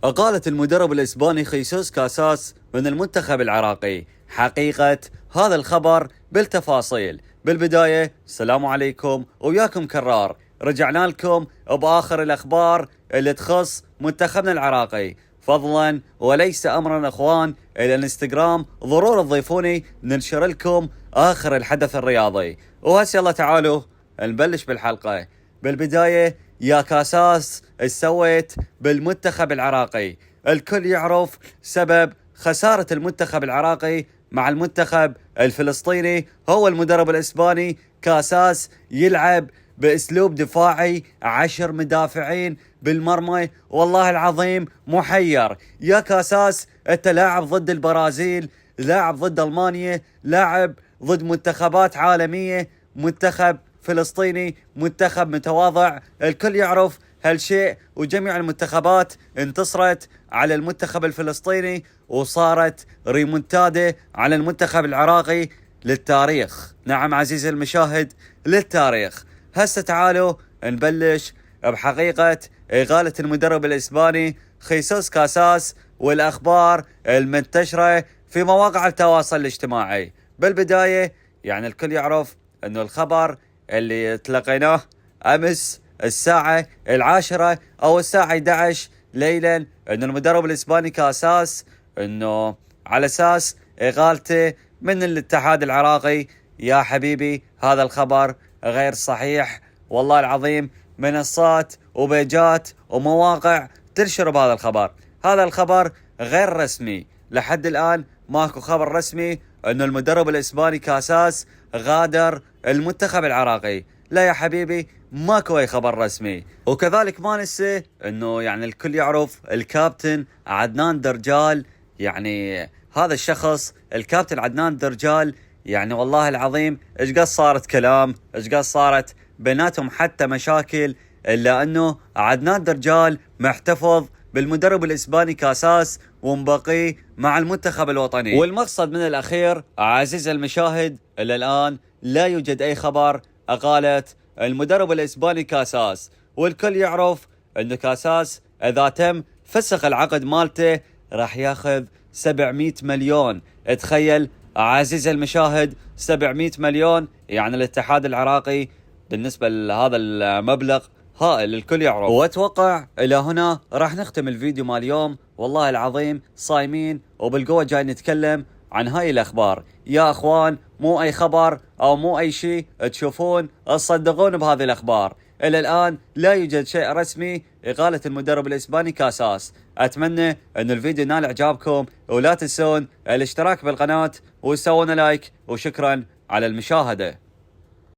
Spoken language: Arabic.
أقالت المدرب الإسباني خيسوس كاساس من المنتخب العراقي. حقيقة هذا الخبر بالتفاصيل. بالبداية السلام عليكم وياكم كرار، رجعنا لكم بآخر الأخبار اللي تخص منتخبنا العراقي، فضلا وليس أمرا أخوان. إلى الانستغرام ضروري تضيفوني ننشر لكم آخر الحدث الرياضي. وهسه يلا تعالوا نبلش بالحلقة. بالبداية يا كاساس ايش سويت بالمنتخب العراقي؟ الكل يعرف سبب خسارة المنتخب العراقي مع المنتخب الفلسطيني. هو المدرب الإسباني كاساس يلعب بأسلوب دفاعي، 10 مدافعين بالمرمى. والله العظيم محير يا كاساس. انت لاعب ضد البرازيل، لاعب ضد ألمانيا، لاعب ضد منتخبات عالمية، منتخب فلسطيني منتخب متواضع. الكل يعرف هالشيء، وجميع المنتخبات انتصرت على المنتخب الفلسطيني وصارت ريمونتادا على المنتخب العراقي للتاريخ. نعم عزيزي المشاهد، للتاريخ. هسه تعالوا نبلش بحقيقة إقالة المدرب الإسباني خيسوس كاساس والأخبار المنتشرة في مواقع التواصل الاجتماعي. بالبداية يعني الكل يعرف أنه الخبر اللي تلقيناه أمس الساعة 10 أو الساعة 11 ليلا، أن المدرب الإسباني كاساس أنه على أساس إقالته من الاتحاد العراقي. يا حبيبي هذا الخبر غير صحيح، والله العظيم منصات وبيجات ومواقع تنشر بهذا الخبر. هذا الخبر غير رسمي، لحد الآن ماكو خبر رسمي أنه المدرب الإسباني كاساس غادر المنتخب العراقي. لا يا حبيبي، ماكو أي خبر رسمي. وكذلك ما ننسى أنه يعني الكل يعرف الكابتن عدنان درجال. يعني هذا الشخص الكابتن عدنان درجال، يعني والله العظيم ايش قد صارت كلام، ايش قد صارت بيناتهم حتى مشاكل، إلا أنه عدنان درجال محتفظ بالمدرب الإسباني كاساس ومبقي مع المنتخب الوطني. والمقصد من الأخير عزيز المشاهد، إلى الآن لا يوجد أي خبر أقالت المدرب الإسباني كاساس. والكل يعرف أن كاساس إذا تم فسخ العقد مالته راح ياخذ 700 مليون. تخيل عزيز المشاهد، 700 مليون، يعني الاتحاد العراقي بالنسبة لهذا المبلغ هائل الكل يعرف. واتوقع الى هنا راح نختم الفيديو مال اليوم. والله العظيم صايمين وبالقوة جاي نتكلم عن هاي الاخبار يا اخوان. مو اي خبر او مو اي شيء تشوفون تصدقون بهذه الاخبار. الى الان لا يوجد شيء رسمي اقالة المدرب الاسباني كاساس. اتمنى ان الفيديو نال اعجابكم، ولا تنسون الاشتراك بالقناة وتسوون لايك، وشكرا على المشاهدة.